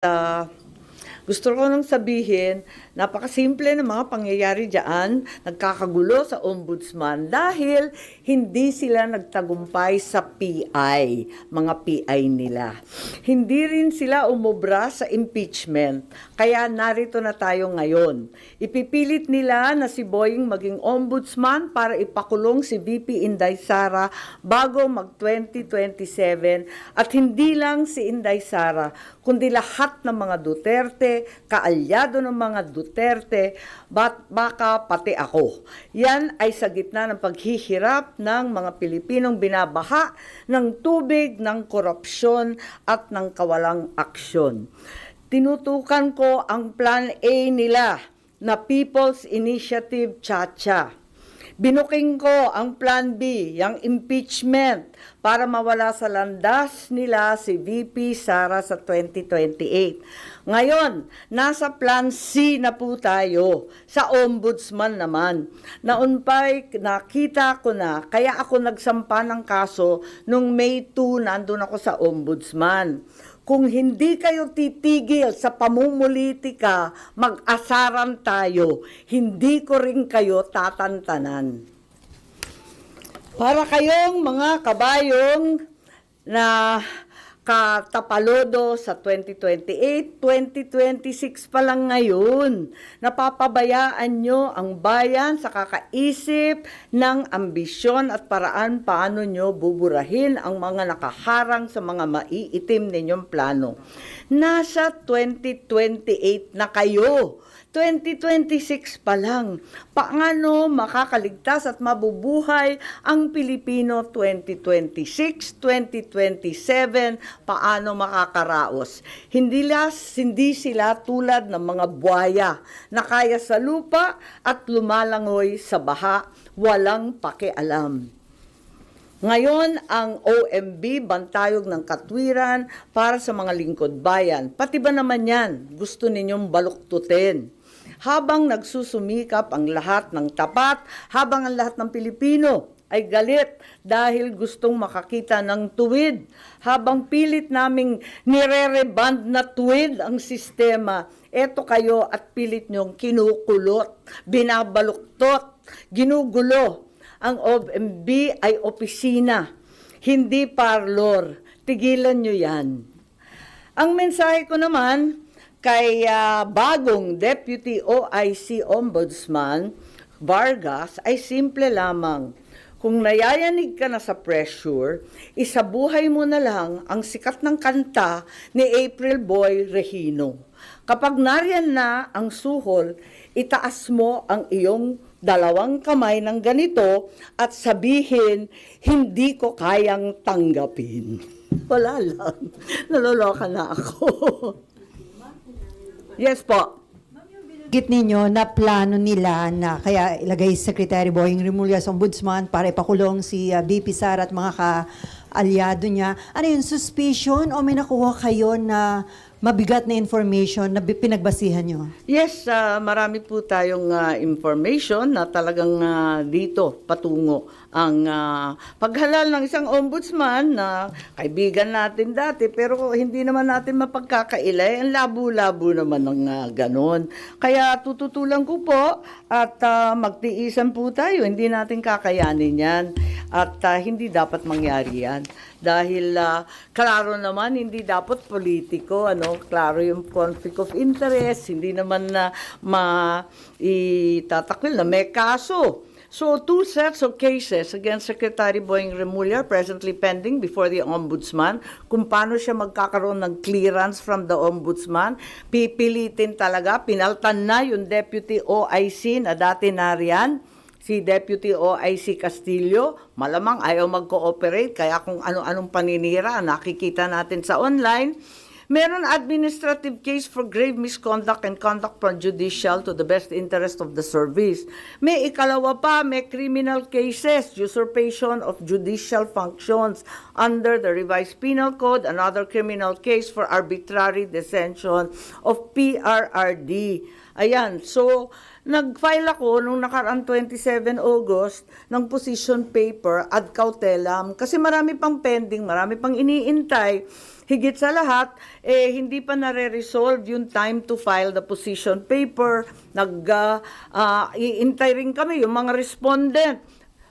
Ah, gusto ko nang sabihin, napakasimple ng mga pangyayari diyan, nagkakagulo sa ombudsman dahil hindi sila nagtagumpay sa PI, mga PI nila. Hindi rin sila umubra sa impeachment, kaya narito na tayo ngayon. Ipipilit nila na si Boying maging ombudsman para ipakulong si VP Inday Sara bago mag-2027 at hindi lang si Inday Sara, kundi lahat ng mga Duterte, kaalyado ng mga Duterte, baka pati ako. Yan ay sa gitna ng paghihirap ng mga Pilipinong binabaha ng tubig, ng korupsyon at ng kawalang aksyon. Tinutukan ko ang Plan A nila na People's Initiative Chacha. Binuking ko ang Plan B, yung impeachment, para mawala sa landas nila si VP Sara sa 2028. Ngayon, nasa Plan C na po tayo, sa ombudsman naman. Naunpay, nakita ko na, kaya ako nagsampa ng kaso nung May 2, nandun ako sa ombudsman. Kung hindi kayo titigil sa pamumulitika, mag-asaran tayo. Hindi ko rin kayo tatantanan. Para kayong mga kabayong na katapalodo sa 2028, 2026 pa lang ngayon. Napapabayaan nyo ang bayan sa kakaisip ng ambisyon at paraan paano nyo buburahin ang mga nakaharang sa mga maiitim ninyong plano. Nasa 2028 na kayo. 2026 pa lang. Paano makakaligtas at mabubuhay ang Pilipino 2026, 2027? Paano makakaraos? Hindi sila tulad ng mga buhaya na kaya sa lupa at lumalangoy sa baha, walang pakialam. Ngayon, ang OMB, Bantayog ng Katwiran, para sa mga lingkod bayan. Pati ba naman yan, gusto ninyong baluktutin? Habang nagsusumikap ang lahat ng tapat, habang ang lahat ng Pilipino ay galit dahil gustong makakita ng tuwid, habang pilit naming nire-reband na tuwid ang sistema, eto kayo at pilit nyong kinukulot, binabaluktot, ginugulo. Ang OMB ay opisina, hindi parlor. Tigilan nyo yan. Ang mensahe ko naman kay bagong Deputy OIC Ombudsman Vargas ay simple lamang. Kung nayayanig ka na sa pressure, isabuhay mo na lang ang sikat ng kanta ni April Boy Regino. Kapag nariyan na ang suhol, itaas mo ang iyong dalawang kamay ng ganito at sabihin, hindi ko kayang tanggapin. Wala lang. Naloloka na ako. Yes po. Git ninyo na plano nila na kaya ilagay Secretary Boying Remulla sa ombudsman para ipakulong si VP Sara at mga ka-alyado niya. Ano yun, suspicion o may nakuha kayo na mabigat na information na pinagbasihan nyo? Yes, marami po tayong information na talagang dito patungo ang paghalal ng isang ombudsman na kaibigan natin dati pero hindi naman natin mapagkakailay. Ang labo-labo naman ng ganon. Kaya tututulan ko po at magtiisan po tayo. Hindi natin kakayanin yan at hindi dapat mangyari yan. Dahil klaro naman, hindi dapat politiko, klaro yung conflict of interest, hindi naman na maitatakwil na may kaso. So, 2 sets of cases against Secretary Boying Remulla presently pending before the Ombudsman. Kung paano siya magkakaroon ng clearance from the Ombudsman, pipilitin talaga, pinaltan na yung Deputy OIC na dati nariyan, si Deputy OIC Castillo, malamang ayaw mag-cooperate, kaya kung ano-anong paninira, nakikita natin sa online. Meron administrative case for grave misconduct and conduct prejudicial to the best interest of the service. May ikalawa pa, may criminal cases, usurpation of judicial functions under the revised penal code, another criminal case for arbitrary detention of PRRD. Ayan, so nag-file ako nung nakaraang 27 August ng position paper ad cautelam kasi marami pang pending, marami pang iniintay. higit sa lahat, hindi pa nare-resolve yung time to file the position paper. Iintay rin kami yung mga respondent.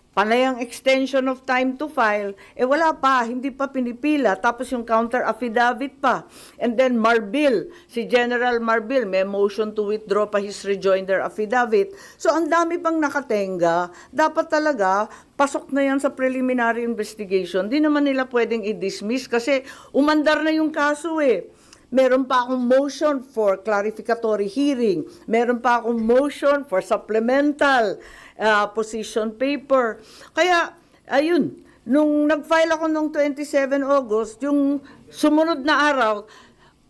Panay ang extension of time to file, wala pa, hindi pa pinipila, tapos yung counter affidavit pa. And then Marbil, si General Marbil, may motion to withdraw pa his rejoinder affidavit. So ang dami pang nakatenga, dapat talaga, pasok na yan sa preliminary investigation. Di naman nila pwedeng i-dismiss kasi umandar na yung kaso Meron pa akong motion for clarificatory hearing. Meron pa akong motion for supplemental position paper. Kaya, ayun, nung nag-file ako nung 27 August, yung sumunod na araw,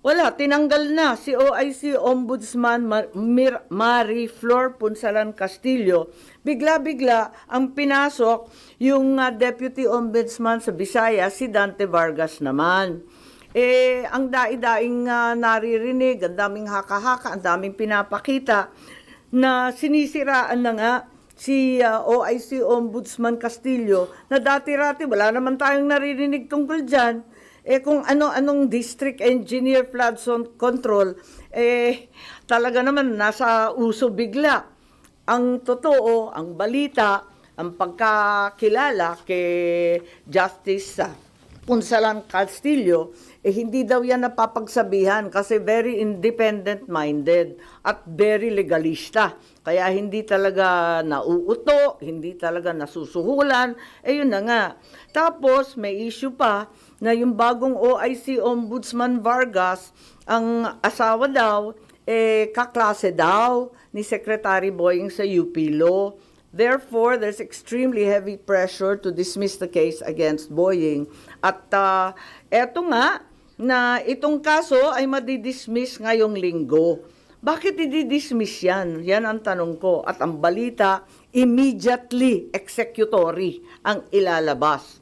wala, tinanggal na si OIC Ombudsman Marie Flor Punsalan Castillo. Bigla-bigla ang pinasok yung Deputy Ombudsman sa Visayas, si Dante Vargas naman. Ang daing naririnig, ang daming haka-haka, ang daming pinapakita na sinisiraan na nga si OIC Ombudsman Castillo na dati-rati wala naman tayong naririnig tungkol dyan. Kung ano-anong district engineer flood zone control, talaga naman nasa uso bigla. Ang totoo, ang balita, ang pagkakilala kay Justice Punsalan Castillo, hindi daw yan napapagsabihan kasi very independent-minded at very legalista. Kaya hindi talaga nauuto, hindi talaga nasusuhulan, yun na nga. Tapos may issue pa na yung bagong OIC Ombudsman Vargas, ang asawa daw, kaklase daw ni Secretary Boying sa UP Law. Therefore, there's extremely heavy pressure to dismiss the case against Boying. At eto nga, na itong kaso ay madidismiss ngayong linggo. Bakit i-dismiss yan? Yan ang tanong ko. At ang balita, immediately executory ang ilalabas.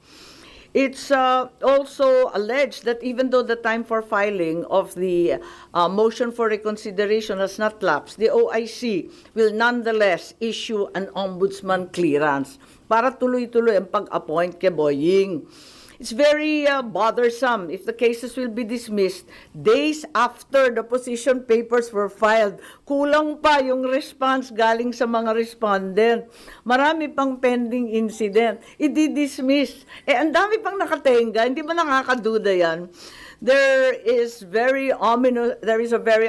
It's also alleged that even though the time for filing of the motion for reconsideration has not lapsed, the OIC will nonetheless issue an ombudsman clearance para tuloy-tuloy ang pag-appoint kay Boying. It's very bothersome if the cases will be dismissed days after the position papers were filed. Kulang pa yung response galing sa mga respondent. Marami pang pending incident. I-dismiss. Ang dami pang nakatenga. Hindi ba nakakaduda yan? There is a very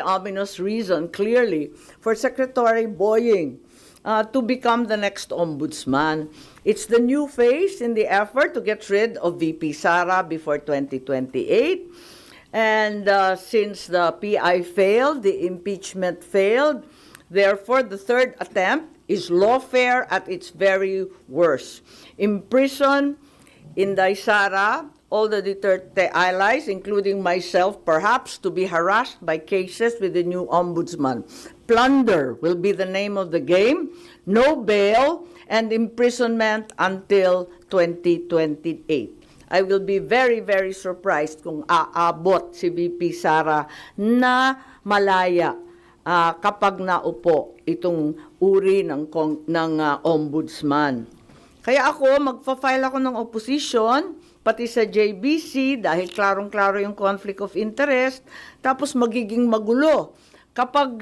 ominous reason, clearly, for Secretary Boying to become the next ombudsman. It's the new phase in the effort to get rid of VP Sara before 2028. And since the PI failed, the impeachment failed, therefore the third attempt is lawfare at its very worst. Imprison Inday Sara, all the Duterte allies, including myself, perhaps to be harassed by cases with the new ombudsman. Plunder will be the name of the game, no bail, and imprisonment until 2028. I will be very, very surprised kung aabot si VP Sara na malaya kapag naupo itong uri ng ombudsman. Kaya ako, magpa-file ako ng opposition, pati sa JBC, dahil klarong-klaro yung conflict of interest, tapos magiging magulo. Kapag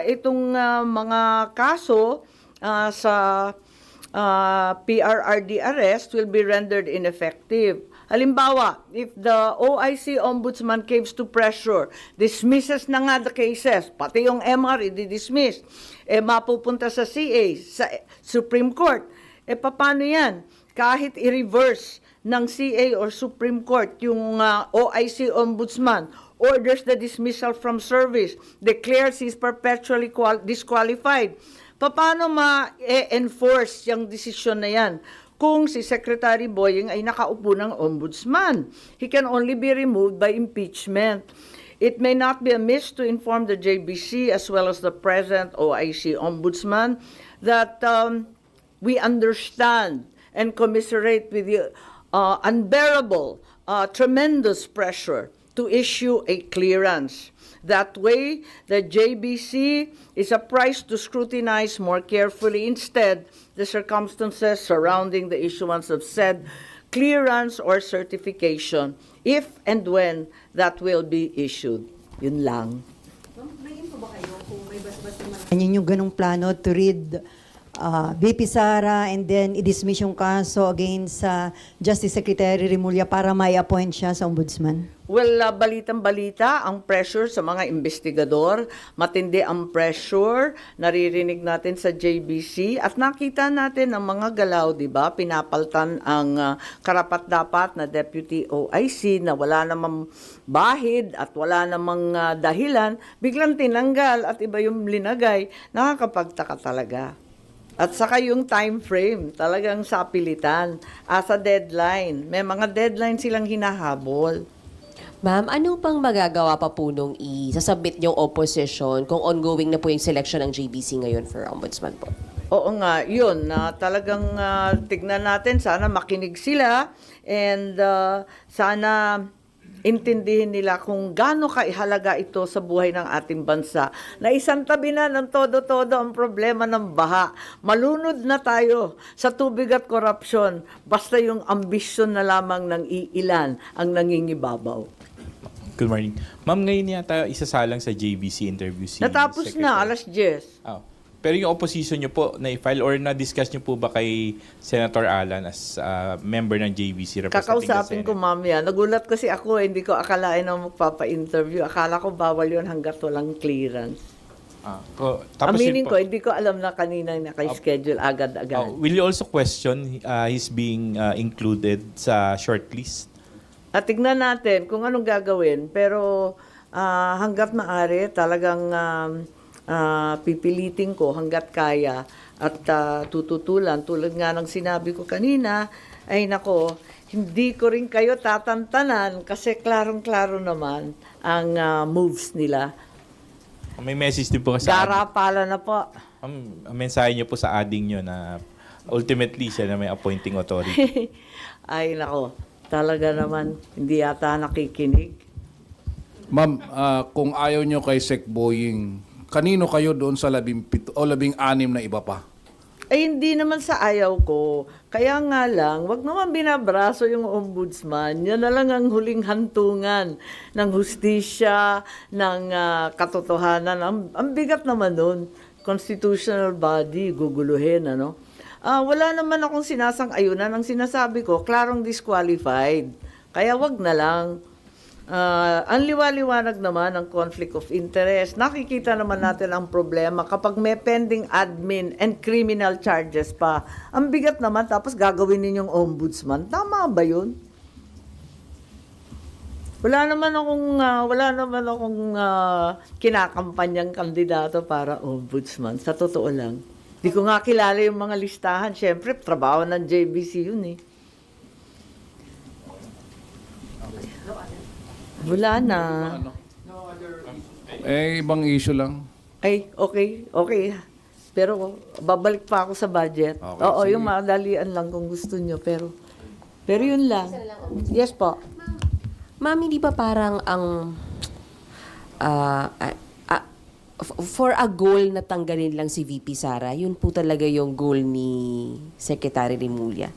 itong mga kaso sa PRRD arrest will be rendered ineffective. Halimbawa, if the OIC Ombudsman caves to pressure, dismisses na nga the cases, pati yung MR i-dismiss, mapupunta sa CA, sa Supreme Court, paano yan? Kahit i-reverse ng CA or Supreme Court yung OIC Ombudsman, orders the dismissal from service, declares he's perpetually disqualified. Paano ma-enforce yung desisyon na yan kung si Secretary Boying ay nakaupo ng ombudsman? He can only be removed by impeachment. It may not be amiss to inform the JBC as well as the present OIC ombudsman that we understand and commiserate with the unbearable, tremendous pressure to issue a clearance. That way, the JBC is apprised to scrutinize more carefully instead the circumstances surrounding the issuance of said clearance or certification if and when that will be issued. Yun lang. Yan yung ganong plano to read BP Sara and then i-dismiss yung kaso against sa Justice Secretary Remulla para may appoint siya sa ombudsman? Well, balitang-balita ang pressure sa mga investigador, matindi ang pressure, naririnig natin sa JBC at nakita natin ang mga galaw, di ba? Pinapaltan ang karapat-dapat na Deputy OIC na wala namang bahid at wala namang dahilan, biglang tinanggal at iba yung linagay, nakakapagtaka talaga. At saka yung time frame, talagang sapilitan, as a deadline. May mga deadline silang hinahabol. Ma'am, ano pang magagawa pa po nung isasubmit yung opposition kung ongoing na po yung selection ng JBC ngayon for ombudsman po? Oo nga, yun, na talagang tignan natin, sana makinig sila and sana intindihin nila kung gaano kaihalaga ito sa buhay ng ating bansa. Na isang tabi na ng todo-todo ang problema ng baha. Malunod na tayo sa tubig at korupsyon, basta yung ambisyon na lamang ng iilan ang nangingibabaw. Good morning. Ma'am, ngayon yata isasalang sa JBC interview si Natapos Secretary. na, alas 10. Oh. Pero yung opposition nyo po, na-file or na-discuss nyo po ba kay Senator Alan as member ng JBC representing Kakausapin ko mamaya. Nagulat kasi ako, hindi ko akalain na magpapa-interview. Akala ko bawal yun hanggat walang clearance. Tapos Aminin yun ko, hindi ko alam na kanina naka-schedule agad-agad. will you also question his being included sa shortlist? At tignan natin kung anong gagawin. Pero hanggat maaari, talagang pipilitin ko hanggat kaya at tututulan. Tulad nga ng sinabi ko kanina, ay nako, hindi ko rin kayo tatantanan kasi klarong-klaro naman ang moves nila. May message din po kasi Garapala na po. ang mensahe niyo po sa ading niyo na ultimately siya na may appointing authority. Ay nako, talaga naman hindi yata nakikinig. Ma'am, kung ayaw nyo kay Sec Boying, kanino kayo doon sa 17 o 16 na iba pa? Ay hindi naman sa ayaw ko. Kaya nga lang, wag naman binabraso yung ombudsman. Yan na lang ang huling hantungan ng hustisya, ng katotohanan. Ang bigat naman nun. Constitutional body, guguluhin, ano? Wala naman akong sinasang-ayunan. Ang sinasabi ko, klarong disqualified. Kaya wag na lang. Ang liwaliwanag naman ang conflict of interest. Nakikita naman natin ang problema kapag may pending admin and criminal charges pa. Ang bigat naman, tapos gagawin ninyong ombudsman. Tama ba yun? Wala naman akong kinakampanyang kandidato para ombudsman. Sa totoo lang. Di ko nga kilala yung mga listahan. Siyempre, trabaho ng JBC yun eh. Wala na. Ibang issue lang. Ay, okay. Pero babalik pa ako sa budget. Okay, Oo, sige. yung madalian lang kung gusto nyo. Pero yun lang. Yes po. Ma'am, hindi ba parang ang for a goal na tanggalin lang si VP Sara, yun po talaga yung goal ni Secretary Remulla?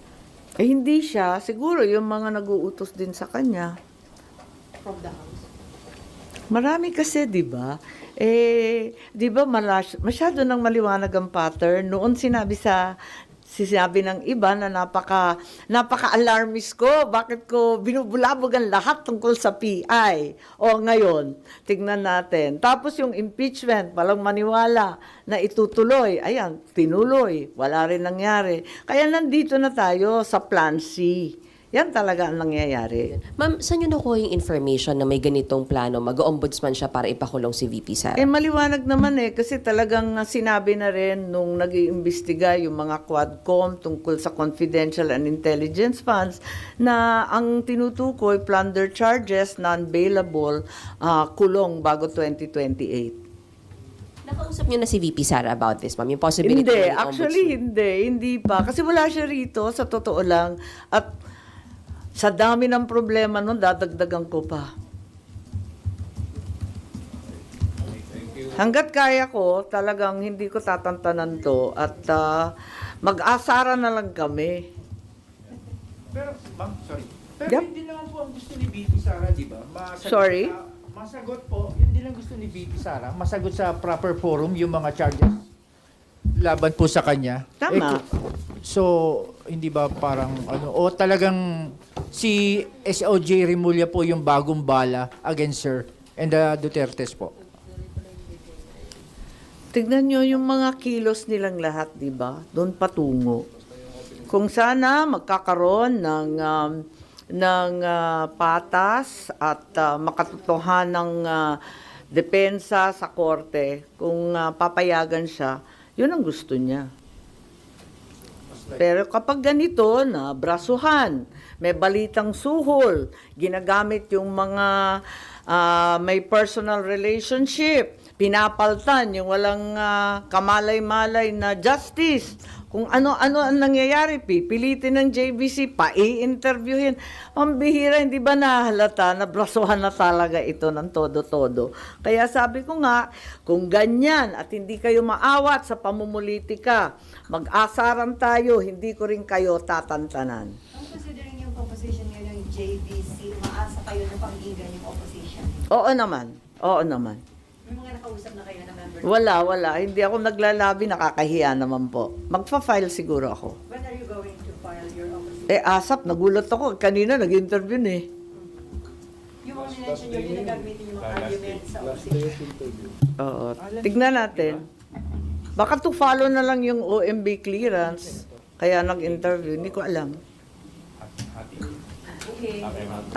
Eh, hindi siya. Siguro yung mga nag-uutos din sa kanya. From the House. Marami kasi, di ba? Di ba masyado nang maliwanag ang pattern. Noon sinabi ng iba na napaka-alarmist ko. Bakit ko binubulabog ang lahat tungkol sa PI? O ngayon, tignan natin. Tapos yung impeachment, walang maniwala na itutuloy. Ayan, tinuloy. Wala rin nangyari. Kaya nandito na tayo sa Plan C. Yan talaga ang nangyayari. Ma'am, saan nyo nakuha yung information na may ganitong plano? Mag-ombudsman siya para ipakulong si VP Sara? Maliwanag naman kasi talagang sinabi na rin nung nag-iimbestiga yung mga Quadcom tungkol sa confidential and intelligence funds na ang tinutukoy, plunder charges, non-bailable, kulong bago 2028. Nakausap nyo na si VP Sara about this, ma'am? Yung possibility Hindi, ng actually ombudsman? hindi pa. Kasi wala siya rito, sa totoo lang. At sa dami ng problema nun, dadagdagan ko pa. Hanggat kaya ko, talagang hindi ko tatantanan to at mag-asara na lang kami. Pero Ma'am, sorry. Pero Yep. hindi naman po ang gusto ni VP Sara, di ba? Sorry? Masagot po, yun din ang gusto ni VP Sara, masagot sa proper forum yung mga charges laban po sa kanya. Tama. So, hindi ba parang ano, o talagang si SOJ Remulla po yung bagong bala against her and the Dutertes po? Tignan nyo yung mga kilos nilang lahat, di ba? Doon patungo. Kung sana magkakaroon ng patas at makatotohanang depensa sa korte, kung papayagan siya, yun ang gusto niya. Pero kapag ganito na brasuhan, may balitang suhol, ginagamit yung mga may personal relationship, pinapaltan yung walang kamalay-malay na justice. Kung ano-ano ang nangyayari, pipilitin ng JBC, pa-i-interviewin. Ang bihira, hindi ba nahalata na brasuhan na talaga ito ng todo-todo? Kaya sabi ko nga, kung ganyan at hindi kayo maawat sa pamumulitika, mag-asaran tayo, hindi ko rin kayo tatantanan. Ang considering yung composition ngayon ng JVC, maasa kayo na panggigan yung opposition? Oo naman. Oo naman. May mga nakausap na kayo na member? Wala. Hindi ako naglalabi, nakakahiya naman po. Magpa-file siguro ako. When are you going to file your opposition? Asap, nagulat ako. Kanina nag-interview eh. Yung mga minention nyo, yung nagagamitin yung mga arguments sa opposition. Oo. Tignan natin. Baka to follow na lang yung OMB clearance. Kaya nag-interview. Hindi ko alam. Okay. Alright.